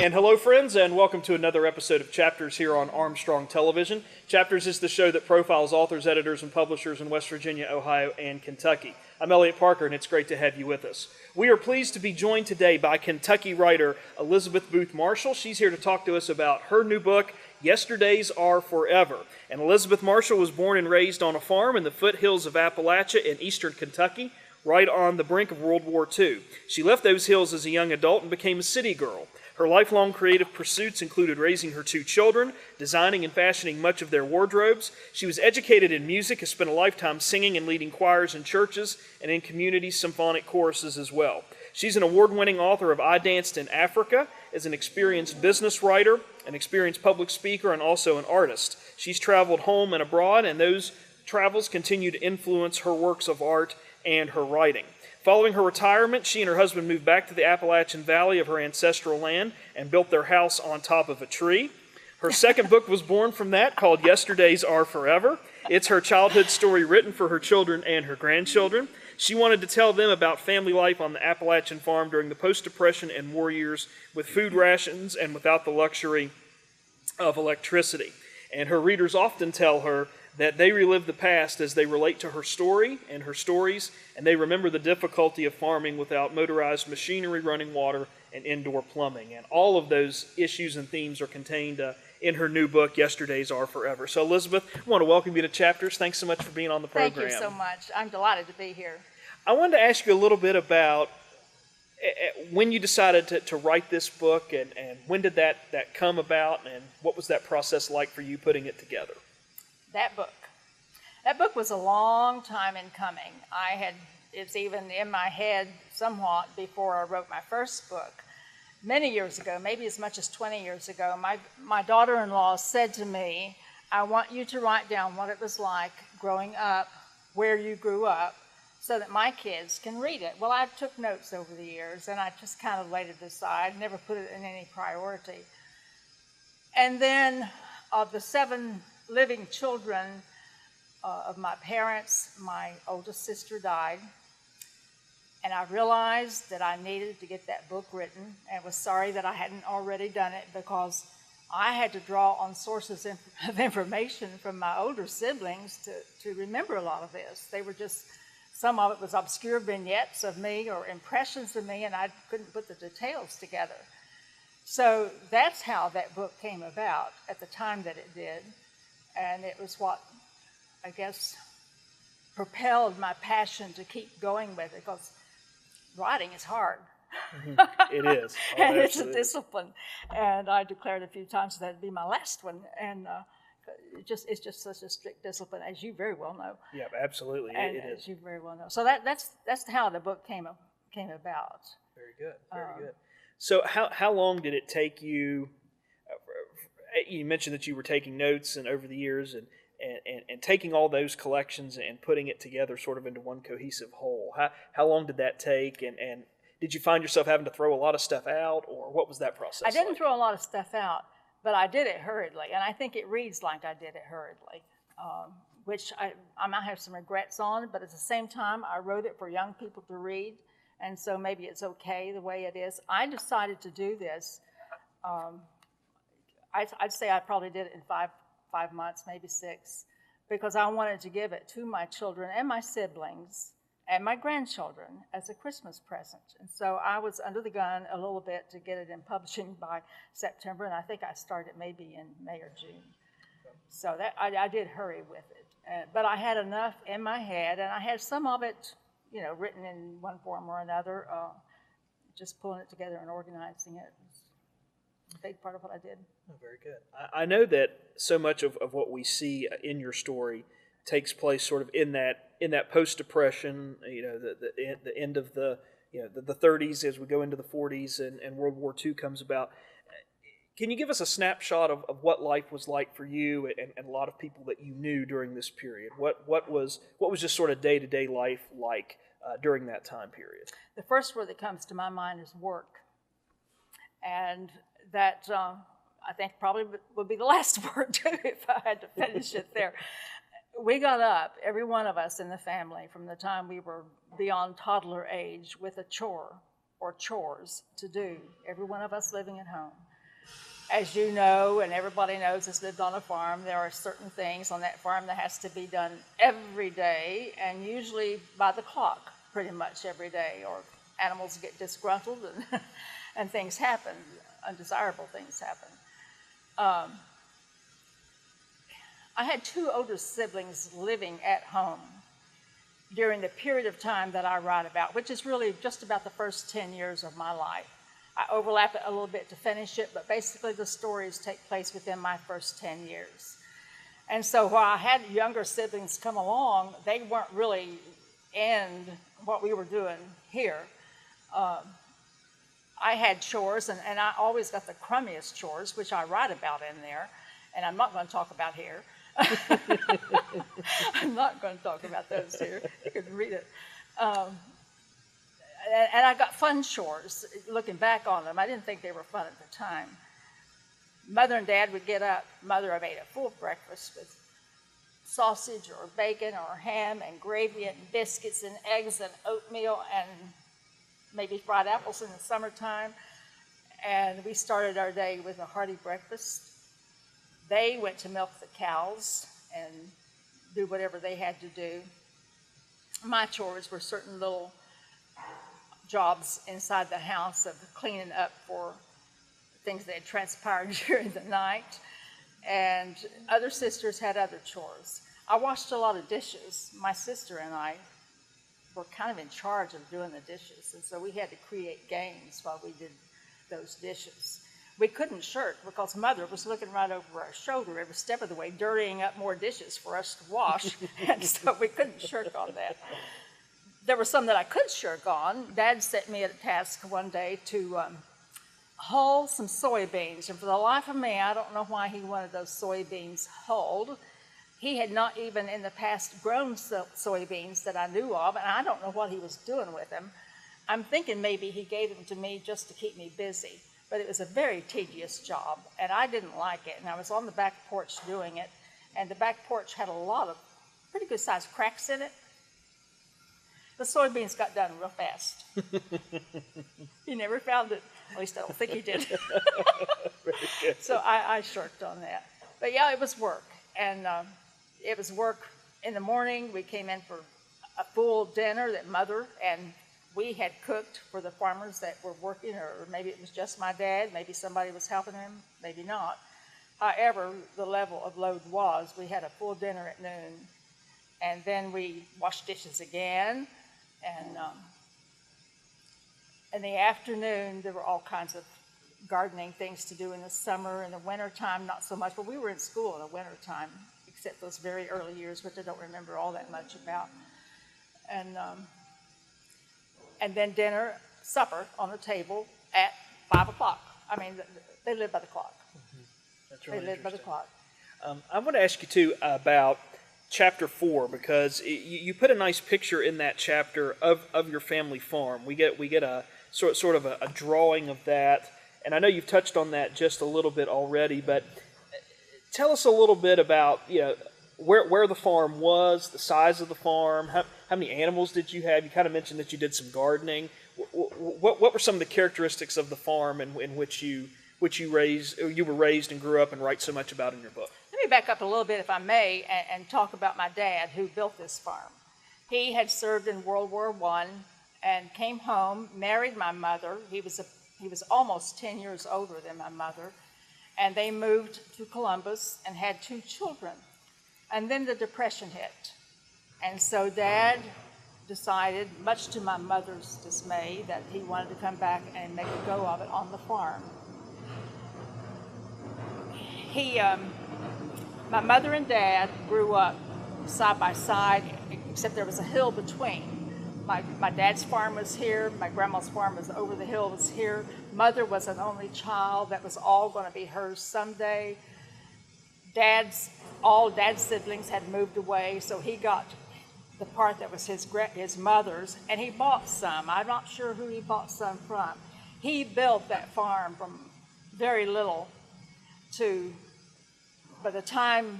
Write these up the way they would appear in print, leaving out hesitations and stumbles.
And hello, friends, and welcome to another episode of Chapters here on Armstrong Television. Chapters is the show that profiles authors, editors, and publishers in West Virginia, Ohio, and Kentucky. I'm Eliot Parker, and it's great to have you with us. We are pleased to be joined today by Kentucky writer Elizabeth Booth Marshall. She's here to talk to us about her new book, Yesterdays Are Forever. And Elizabeth Marshall was born and raised on a farm in the foothills of Appalachia in eastern Kentucky, right on the brink of World War II. She left those hills as a young adult and became a city girl. Her lifelong creative pursuits included raising her two children, designing and fashioning much of their wardrobes. She was educated in music, has spent a lifetime singing and leading choirs in churches and in community symphonic choruses as well. She's an award-winning author of I Danced in Africa, is an experienced business writer, an experienced public speaker, and also an artist. She's traveled home and abroad, and those travels continue to influence her works of art and her writing. Following her retirement, she and her husband moved back to the Appalachian Valley of her ancestral land and built their house on top of a tree. Her second book was born from that, called Yesterdays Are Forever. It's her childhood story written for her children and her grandchildren. She wanted to tell them about family life on the Appalachian farm during the post-Depression and war years with food rations and without the luxury of electricity. And her readers often tell her that they relive the past as they relate to her story and her stories, and they remember the difficulty of farming without motorized machinery, running water, and indoor plumbing. And all of those issues and themes are contained in her new book, Yesterdays Are Forever. So, Elizabeth, I want to welcome you to Chapters. Thanks so much for being on the program. Thank you so much. I'm delighted to be here. I wanted to ask you a little bit about when you decided to write this book, and when did that come about, and what was that process like for you putting it together? That book was a long time in coming. It's even in my head somewhat before I wrote my first book. Many years ago, maybe as much as 20 years ago, my daughter-in-law said to me, I want you to write down what it was like growing up, where you grew up, so that my kids can read it. Well, I took notes over the years, and I just kind of laid it aside, never put it in any priority. And then of the 7 living children of my parents, my oldest sister died, and I realized that I needed to get that book written, and was sorry that I hadn't already done it, because I had to draw on sources of information from my older siblings to remember a lot of this. They were just, some of it was obscure vignettes of me or impressions of me, and I couldn't put the details together. So that's how that book came about at the time that it did. And it was what, I guess, propelled my passion to keep going with it, because writing is hard. It is. Oh, and it's a discipline. And I declared a few times that it'd be my last one. And it's just such a strict discipline, as you very well know. Yeah, absolutely. And it is. As you very well know. So that's how the book came about. Very good. Very good. So how long did it take you? You mentioned that you were taking notes, and over the years, and taking all those collections and putting it together sort of into one cohesive whole. How long did that take, and did you find yourself having to throw a lot of stuff out, or what was that process I didn't like? throw a lot of stuff out, but I did it hurriedly, and I think it reads like I did it hurriedly, which I might have some regrets on, but at the same time, I wrote it for young people to read, and so maybe it's okay the way it is. I decided to do this. I'd say I probably did it in five months, maybe 6, because I wanted to give it to my children and my siblings and my grandchildren as a Christmas present. And so I was under the gun a little bit to get it in publishing by September, and I think I started maybe in May or June. So that I did hurry with it. But I had enough in my head, and I had some of it, written in one form or another, just pulling it together and organizing it. A big part of what I did. Oh, very good. I know that so much of what we see in your story takes place sort of in that post-Depression, the end of the 30s as we go into the 40s and World War II comes about. Can you give us a snapshot of what life was like for you and a lot of people that you knew during this period? What was just sort of day-to-day life like during that time period? The first word that comes to my mind is work. And that I think probably would be the last word too if I had to finish it there. We got up, every one of us in the family, from the time we were beyond toddler age, with a chore or chores to do, every one of us living at home. As you know, and everybody knows that's lived on a farm, there are certain things on that farm that has to be done every day, and usually by the clock, pretty much every day, or animals get disgruntled and, and things happen, undesirable things happen. I had two older siblings living at home during the period of time that I write about, which is really just about the first 10 years of my life. I overlap it a little bit to finish it, but basically the stories take place within my first 10 years. And so while I had younger siblings come along, they weren't really in what we were doing here. I had chores, and I always got the crummiest chores, which I write about in there, and I'm not going to talk about here. I'm not going to talk about those here. You can read it. And I got fun chores, looking back on them. I didn't think they were fun at the time. Mother and Dad would get up. Mother ate a full breakfast with sausage or bacon or ham and gravy and biscuits and eggs and oatmeal and maybe fried apples in the summertime. And we started our day with a hearty breakfast. They went to milk the cows and do whatever they had to do. My chores were certain little jobs inside the house of cleaning up for things that had transpired during the night. And other sisters had other chores. I washed a lot of dishes. My sister and I were kind of in charge of doing the dishes, and so we had to create games while we did those dishes. We couldn't shirk because Mother was looking right over our shoulder every step of the way, dirtying up more dishes for us to wash, and so we couldn't shirk on that. There were some that I could shirk on. Dad set me a task one day to hull some soybeans, and for the life of me, I don't know why he wanted those soybeans hulled. He had not even in the past grown soybeans that I knew of, and I don't know what he was doing with them. I'm thinking maybe he gave them to me just to keep me busy, but it was a very tedious job, and I didn't like it, and I was on the back porch doing it, and the back porch had a lot of pretty good sized cracks in it. The soybeans got done real fast. He never found it. At least I don't think he did. So I shirked on that. But yeah, it was work. And it was work in the morning. We came in for a full dinner that Mother and we had cooked for the farmers that were working, or maybe it was just my dad. Maybe somebody was helping him, maybe not. However, the level of load was, we had a full dinner at noon. And then we washed dishes again. And in the afternoon, there were all kinds of gardening things to do in the summer. In the wintertime, not so much. But we were in school in the wintertime, except those very early years, which I don't remember all that much about. And then dinner, supper on the table at 5 o'clock. I mean, they live by the clock. Mm-hmm. That's really They live by the clock. I want to ask you, too, about Chapter 4, because you put a nice picture in that chapter of your family farm. We get a sort of a drawing of that, and I know you've touched on that just a little bit already, but tell us a little bit about where the farm was, the size of the farm, how many animals did you have? You kind of mentioned that you did some gardening. What were some of the characteristics of the farm in which you were raised and grew up and write so much about in your book? Let me back up a little bit, if I may, and talk about my dad, who built this farm. He had served in World War I and came home, married my mother. He was almost 10 years older than my mother, and they moved to Columbus and had 2 children. And then the Depression hit, and so Dad decided, much to my mother's dismay, that he wanted to come back and make a go of it on the farm. My mother and Dad grew up side by side, except there was a hill between. My dad's farm was here. My grandma's farm was over the hill, was here. Mother was an only child that was all going to be hers someday. All Dad's siblings had moved away, so he got the part that was his mother's, and he bought some. I'm not sure who he bought some from. He built that farm from very little to, by the time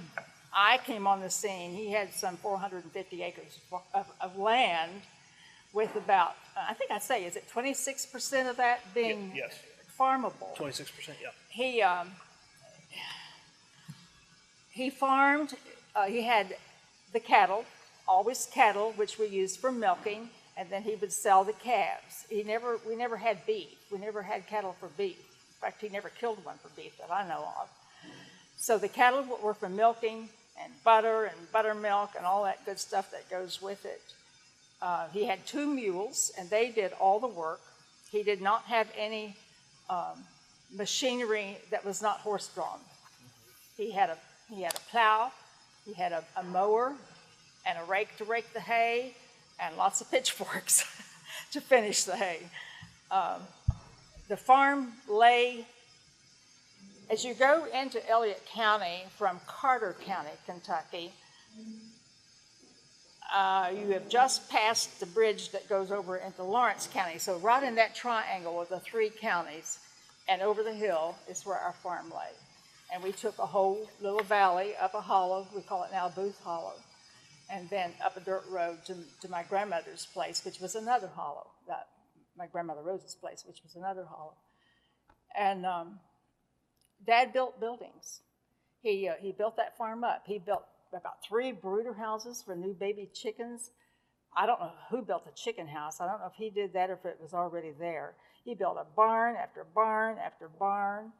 I came on the scene, he had some 450 acres of land with about, I think I'd say, is it 26% of that being yes. farmable. 26%, yeah. He farmed. He had the cattle, always cattle, which we used for milking, and then he would sell the calves. We never had beef. We never had cattle for beef. In fact, he never killed one for beef that I know of. So the cattle were for milking and buttermilk and all that good stuff that goes with it. He had 2 mules, and they did all the work. He did not have any machinery that was not horse-drawn. He had a plow, he had a mower, and a rake to rake the hay, and lots of pitchforks to finish the hay. The farm lay, as you go into Eliot County from Carter County, Kentucky, you have just passed the bridge that goes over into Lawrence County. So right in that triangle of the 3 counties, and over the hill is where our farm lay. And we took a whole little valley up a hollow, we call it now Booth Hollow, and then up a dirt road to my grandmother's place, which was another hollow, my grandmother Rose's place, which was another hollow. And Dad built buildings. He built that farm up. He built about 3 brooder houses for new baby chickens. I don't know who built the chicken house. I don't know if he did that or if it was already there. He built a barn after barn after barn.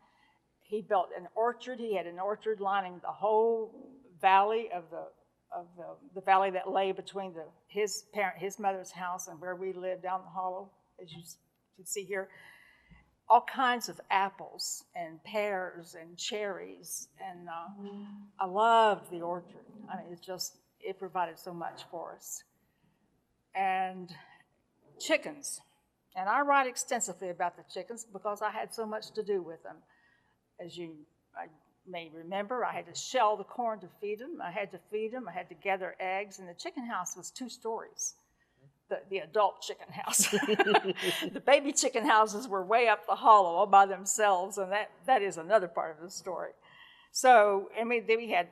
He built an orchard. He had an orchard lining the whole valley of the valley that lay between his mother's house and where we lived down the hollow, as you can see here. All kinds of apples and pears and cherries, and I loved the orchard. I mean, it provided so much for us. And chickens, and I write extensively about the chickens because I had so much to do with them. As you may remember, I had to shell the corn to feed them. I had to feed them. I had to gather eggs, and the chicken house was 2 stories. The adult chicken house. The baby chicken houses were way up the hollow all by themselves, and that is another part of the story. So, I mean, then we had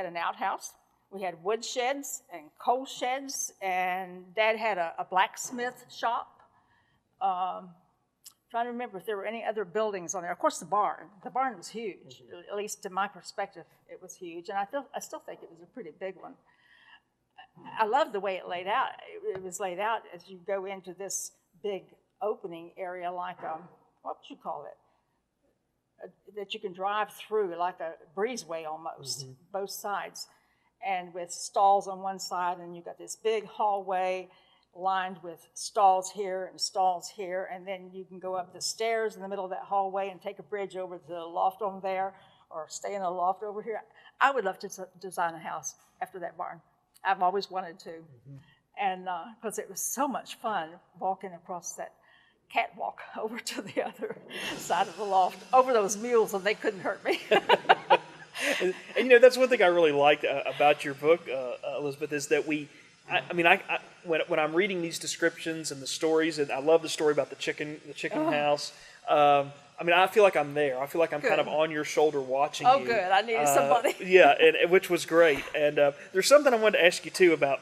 an outhouse. We had wood sheds and coal sheds, and Dad had a blacksmith shop. Trying to remember if there were any other buildings on there. Of course, the barn. The barn was huge. At least to my perspective, it was huge, and I still think it was a pretty big one. I love the way it laid out. It was laid out as you go into this big opening area, like what would you call it? That you can drive through, like a breezeway almost, both sides, and with stalls on one side, and you've got this big hallway lined with stalls here and stalls here, and then you can go up the stairs in the middle of that hallway and take a bridge over to the loft on there, or stay in a loft over here. I would love to design a house after that barn. I've always wanted to, and because it was so much fun walking across that catwalk over to the other side of the loft, over those mules, and they couldn't hurt me. And you know, that's one thing I really liked about your book, Elizabeth, is that when I'm reading these descriptions and the stories, and I love the story about the chicken house. I feel like I'm there. I feel like I'm kind of on your shoulder watching you. Oh, good. I needed somebody. Yeah, and which was great. And there's something I wanted to ask you, too, about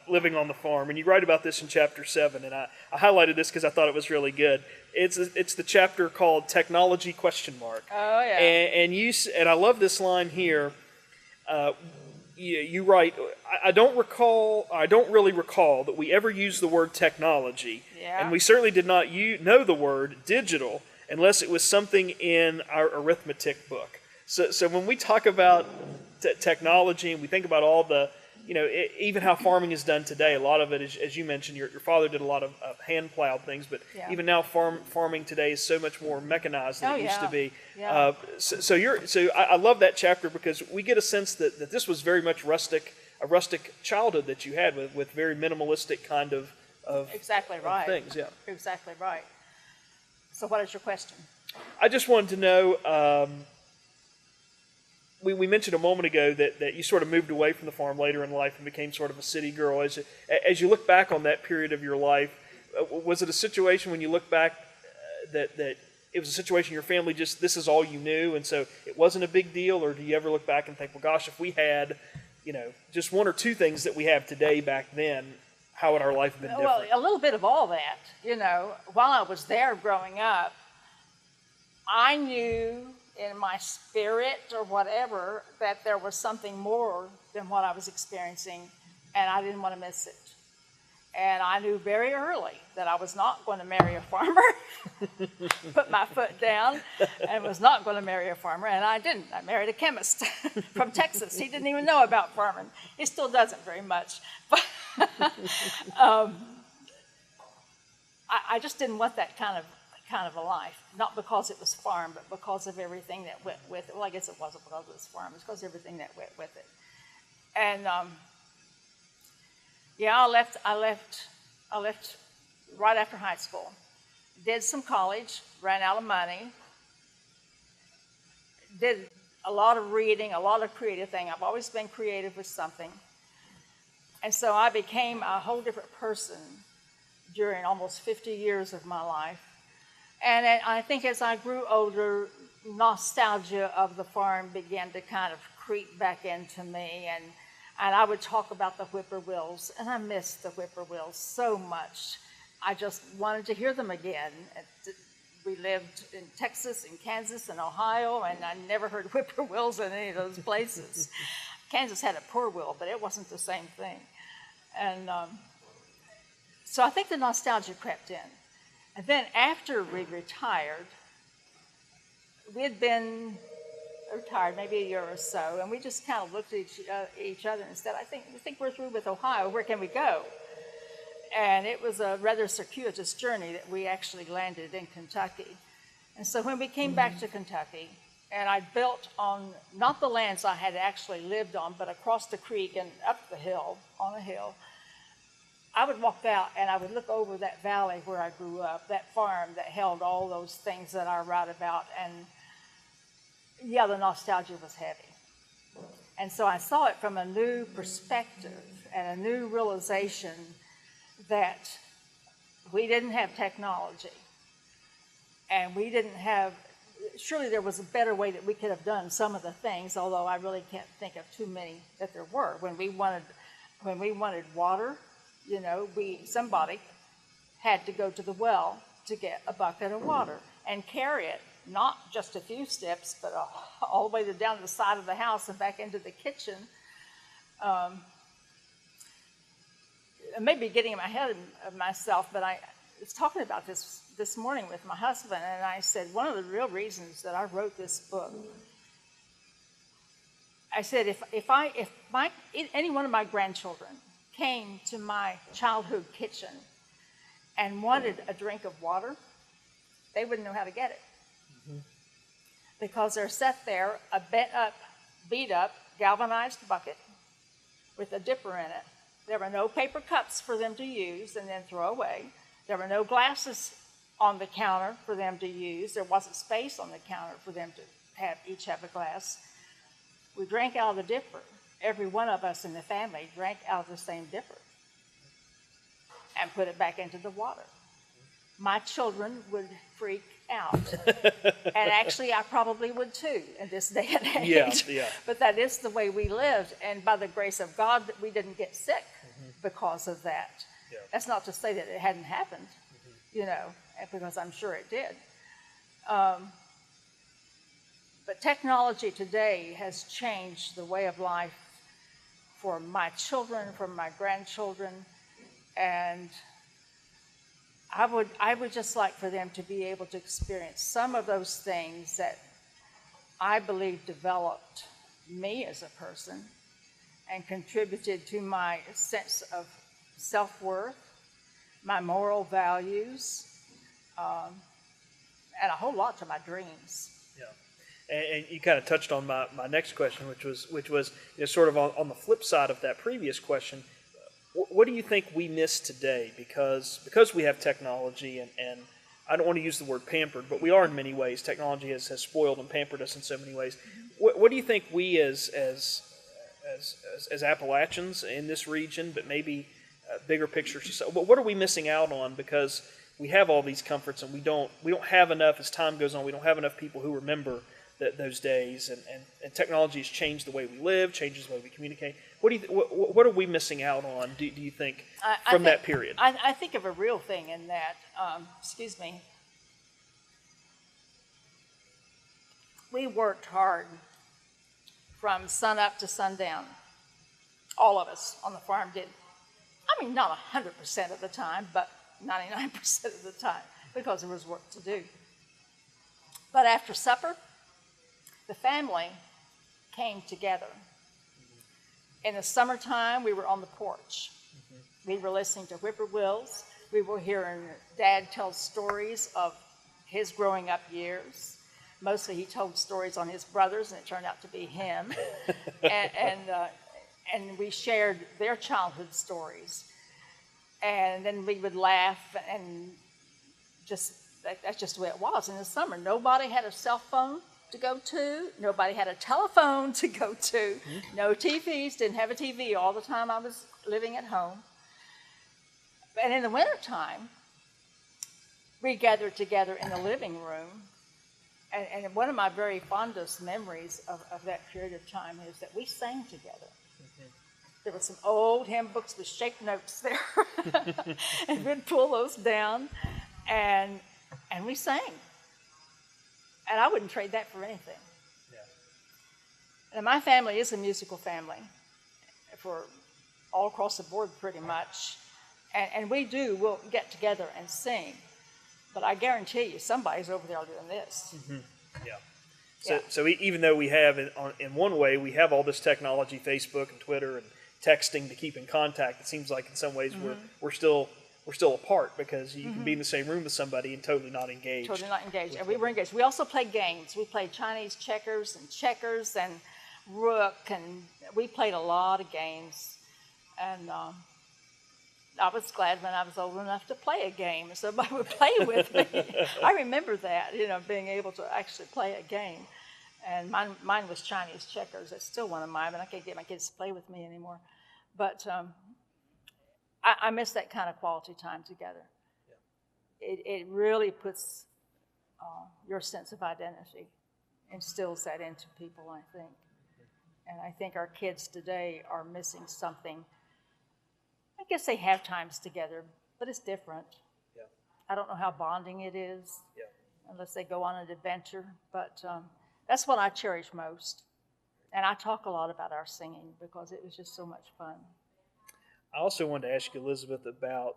living on the farm. And you write about this in Chapter 7, and I highlighted this because I thought it was really good. It's the chapter called Technology ? Oh, yeah. And I love this line here. You write, I don't really recall that we ever used the word technology. Yeah. And we certainly did not know the word digital unless it was something in our arithmetic book. So when we talk about technology and we think about all the, even how farming is done today, a lot of it is, as you mentioned, your father did a lot of hand-plowed things, but even now farming today is so much more mechanized than it used to be. Yeah. So I love that chapter because we get a sense that this was very much a rustic childhood that you had with very minimalistic kind of exactly right. things. Yeah. Exactly right. So what is your question? I just wanted to know, we mentioned a moment ago that you sort of moved away from the farm later in life and became sort of a city girl. As you look back on that period of your life, was it a situation when you look back that it was a situation your family just, this is all you knew, and so it wasn't a big deal? Or do you ever look back and think, well, gosh, if we had, just 1 or 2 things that we have today back then, how would our life have been different? Well, a little bit of all that. While I was there growing up, I knew in my spirit or whatever that there was something more than what I was experiencing, and I didn't want to miss it. And I knew very early that I was not going to marry a farmer, put my foot down, and was not going to marry a farmer, and I didn't. I married a chemist from Texas. He didn't even know about farming. He still doesn't very much. But I just didn't want that kind of a life, not because it was farm, but because of everything that went with it. Well, I guess it wasn't because it was farm. It's because of everything that went with it. And yeah, I left right after high school. Did some college, ran out of money. Did a lot of reading, a lot of creative thing. I've always been creative with something. And so I became a whole different person during almost 50 years of my life. And I think as I grew older, nostalgia of the farm began to kind of creep back into me, and I would talk about the whippoorwills, and I missed the whippoorwills so much. I just wanted to hear them again. We lived in Texas and Kansas and Ohio, and I never heard whippoorwills in any of those places. Kansas had a poorwill, but it wasn't the same thing. And so I think the nostalgia crept in. And then after we retired, we had been retired maybe a year or so, and we just kind of looked at each other and said, I think we're through with Ohio. Where can we go? And it was a rather circuitous journey that we actually landed in Kentucky. And so when we came back to Kentucky, and I built on not the lands I had actually lived on, but across the creek and up the hill, on a hill, I would walk out and I would look over that valley where I grew up, that farm that held all those things that I write about, and yeah, the nostalgia was heavy. And so I saw it from a new perspective and a new realization that we didn't have technology, and we didn't have, surely there was a better way that we could have done some of the things, although I really can't think of too many that there were. When we wanted water, you know, somebody had to go to the well to get a bucket of water and carry it, not just a few steps, but all the way down the side of the house and back into the kitchen. Maybe getting in my head of myself, but I was talking about this morning with my husband, and I said, one of the real reasons that I wrote this book, I said, if any one of my grandchildren came to my childhood kitchen and wanted a drink of water, they wouldn't know how to get it. Mm-hmm. Because they're set there, a beat up, galvanized bucket with a dipper in it. There were no paper cups for them to use and then throw away. There were no glasses on the counter for them to use. There wasn't space on the counter for them to each have a glass. We drank out of the dipper. Every one of us in the family drank out of the same dipper and put it back into the water. My children would freak out. And actually, I probably would too in this day and age. Yeah. But that is the way we lived. And by the grace of God, we didn't get sick because of that. Yeah. That's not to say that it hadn't happened, you know, because I'm sure it did. But technology today has changed the way of life for my children, for my grandchildren, and I would just like for them to be able to experience some of those things that I believe developed me as a person and contributed to my sense of self-worth, my moral values, and a whole lot to my dreams. Yeah, and you kind of touched on my next question, which was you know, sort of on the flip side of that previous question. What do you think we miss today? Because we have technology, and I don't want to use the word pampered, but we are in many ways. Technology has spoiled and pampered us in so many ways. What do you think we as Appalachians in this region, but maybe bigger picture, what are we missing out on? Because we have all these comforts, and we don't have enough. As time goes on, we don't have enough people who remember those days, and technology has changed the way we live, changes the way we communicate. What are we missing out on, do you think, from that period? I think of a real thing in that, excuse me. we worked hard from sun up to sundown. All of us on the farm did. I mean, not 100% of the time, but 99% of the time, because there was work to do. But after supper, the family came together. In the summertime, we were on the porch. We were listening to whippoorwills. We were hearing Dad tell stories of his growing up years. Mostly he told stories on his brothers, and it turned out to be him. And we shared their childhood stories. And then we would laugh, and that's just the way it was. In the summer, nobody had a cell phone to go to. Nobody had a telephone to go to. No TVs, didn't have a TV all the time I was living at home. And in the wintertime, we gathered together in the living room. And one of my very fondest memories of that period of time is that we sang together. There were some old hymn books with shape notes there. And we'd pull those down, and we sang. And I wouldn't trade that for anything. Yeah. And my family is a musical family for all across the board pretty much. And we'll get together and sing. But I guarantee you, somebody's over there doing this. Yeah. So even though we have, in one way, we have all this technology, Facebook and Twitter and texting to keep in contact, it seems like in some ways we're still apart, because you can be in the same room with somebody and totally not engaged. Totally not engaged. And we were engaged. We also played games. We played Chinese checkers and rook, and we played a lot of games. And I was glad when I was old enough to play a game and somebody would play with me. I remember that, being able to actually play a game. And mine was Chinese checkers. It's still one of mine, but I can't get my kids to play with me anymore. But I miss that kind of quality time together. Yeah. It really puts your sense of identity, instills that into people, I think. And I think our kids today are missing something. I guess they have times together, but it's different. Yeah. I don't know how bonding it is, unless they go on an adventure. But that's what I cherish most. And I talk a lot about our singing because it was just so much fun. I also wanted to ask you, Elizabeth, about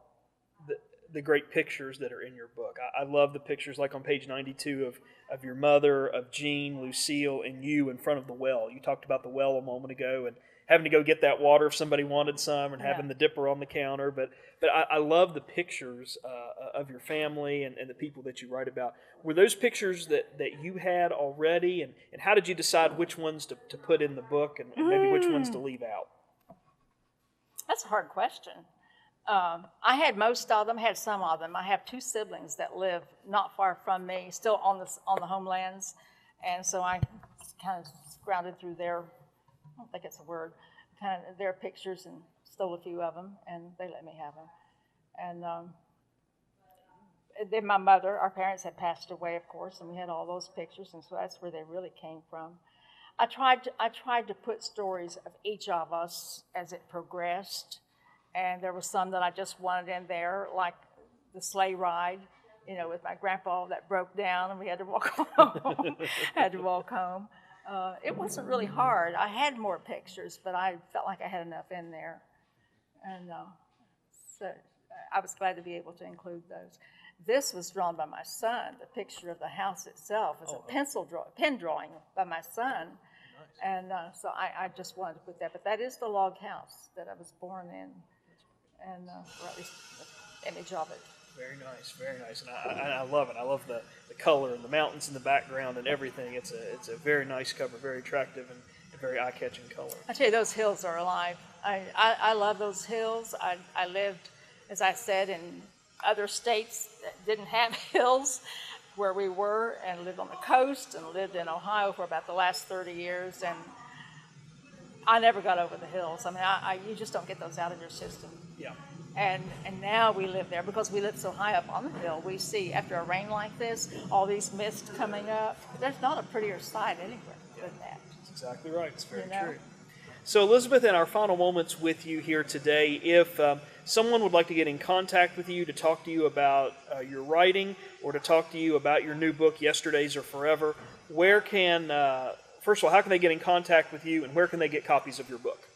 the great pictures that are in your book. I love the pictures, like on page 92 of your mother, of Jean, Lucille, and you in front of the well. You talked about the well a moment ago, and having to go get that water if somebody wanted some, and having the dipper on the counter. But I love the pictures of your family and the people that you write about. Were those pictures that you had already, and how did you decide which ones to put in the book and maybe which ones to leave out? That's a hard question. I had most of them, had some of them. I have two siblings that live not far from me, still on the homelands, and so I kind of scrounged through their, I don't think it's a word, kind of their pictures and stole a few of them, and they let me have them. And then my mother, our parents had passed away, of course, and we had all those pictures, and so that's where they really came from. I tried to put stories of each of us as it progressed, and there were some that I just wanted in there, like the sleigh ride, with my grandpa that broke down, and we had to walk home. It wasn't really hard. I had more pictures, but I felt like I had enough in there. And so I was glad to be able to include those. This was drawn by my son. The picture of the house itself is a pen drawing by my son. Nice. And so I just wanted to put that. But that is the log house that I was born in, and or at least the image of it. Very nice, very nice, and I love it. I love the color and the mountains in the background and everything. It's a very nice cover, very attractive and very eye-catching color. I tell you, those hills are alive. I love those hills. I lived, as I said, in other states that didn't have hills where we were, and lived on the coast and lived in Ohio for about the last 30 years, and I never got over the hills. I mean, you just don't get those out of your system. Yeah. And now we live there because we live so high up on the hill. We see, after a rain like this, all these mists coming up. There's not a prettier sight anywhere than that. That's exactly right. It's very true. So, Elizabeth, in our final moments with you here today, if someone would like to get in contact with you to talk to you about your writing or to talk to you about your new book, Yesterdays Are Forever, where can, first of all, how can they get in contact with you, and where can they get copies of your book?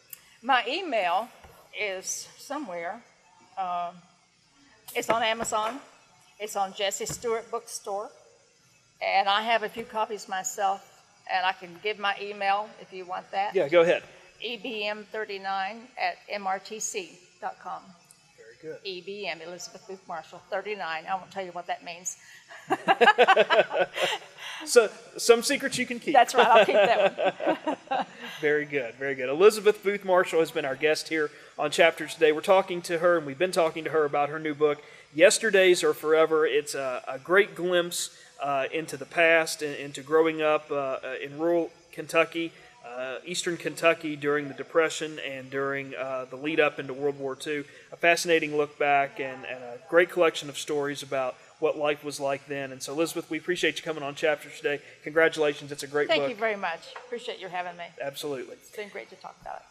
My email is somewhere. It's on Amazon. It's on Jesse Stewart Bookstore. And I have a few copies myself, and I can give my email if you want that. Yeah, go ahead. ebm39@mrtc.com. Very good. EBM, Elizabeth Booth Marshall, 39. I won't tell you what that means. So, some secrets you can keep. That's right, I'll keep that one. Very good, very good. Elizabeth Booth Marshall has been our guest here on Chapters today. We're talking to her, and we've been talking to her about her new book, Yesterdays Are Forever. It's a great glimpse into the past, into growing up in rural Kentucky, eastern Kentucky during the Depression and during the lead up into World War II. A fascinating look back and a great collection of stories about what life was like then. And so, Elizabeth, we appreciate you coming on Chapters today. Congratulations. It's a great book. Thank you very much. Appreciate your having me. Absolutely. It's been great to talk about it.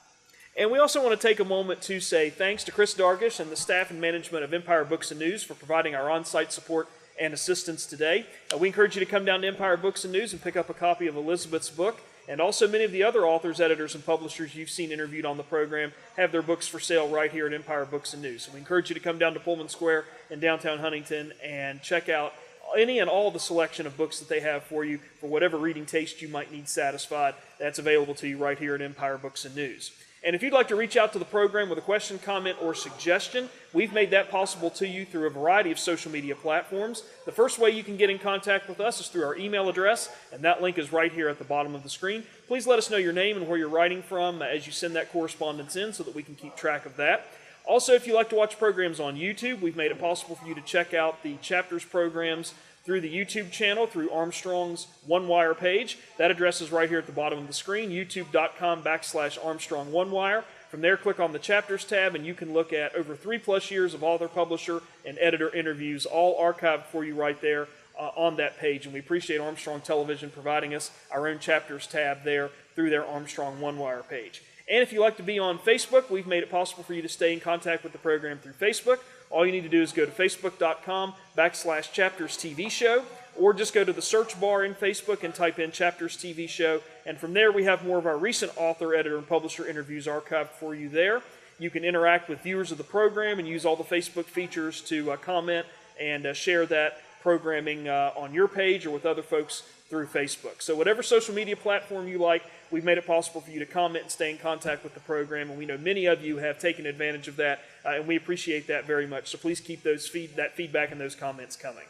And we also want to take a moment to say thanks to Chris Dargish and the staff and management of Empire Books and News for providing our on-site support and assistance today. We encourage you to come down to Empire Books and News and pick up a copy of Elizabeth's book. And also many of the other authors, editors, and publishers you've seen interviewed on the program have their books for sale right here at Empire Books and News. So we encourage you to come down to Pullman Square in downtown Huntington and check out any and all the selection of books that they have for you for whatever reading taste you might need satisfied. That's available to you right here at Empire Books and News. And if you'd like to reach out to the program with a question, comment, or suggestion, we've made that possible to you through a variety of social media platforms. The first way you can get in contact with us is through our email address, and that link is right here at the bottom of the screen. Please let us know your name and where you're writing from as you send that correspondence in so that we can keep track of that. Also, if you like to watch programs on YouTube, we've made it possible for you to check out the Chapters programs through the YouTube channel, through Armstrong's One Wire page. That address is right here at the bottom of the screen, youtube.com/Armstrong One Wire. From there, click on the Chapters tab, and you can look at over 3+ years of author, publisher, and editor interviews, all archived for you right there on that page. And we appreciate Armstrong Television providing us our own Chapters tab there through their Armstrong One Wire page. And if you like to be on Facebook, we've made it possible for you to stay in contact with the program through Facebook. All you need to do is go to facebook.com/Chapters TV Show, or just go to the search bar in Facebook and type in Chapters TV Show. And from there, we have more of our recent author, editor, and publisher interviews archived for you there. You can interact with viewers of the program and use all the Facebook features to comment and share that programming on your page or with other folks through Facebook. So whatever social media platform you like, we've made it possible for you to comment and stay in contact with the program, and we know many of you have taken advantage of that, and we appreciate that very much. So please keep that feedback and those comments coming.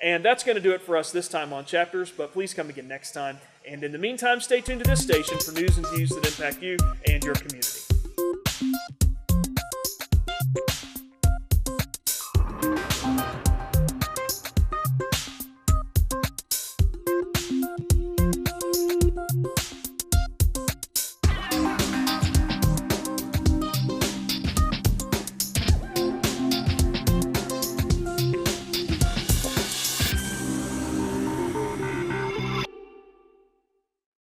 And that's going to do it for us this time on Chapters, but please come again next time. And in the meantime, stay tuned to this station for news and views that impact you and your community.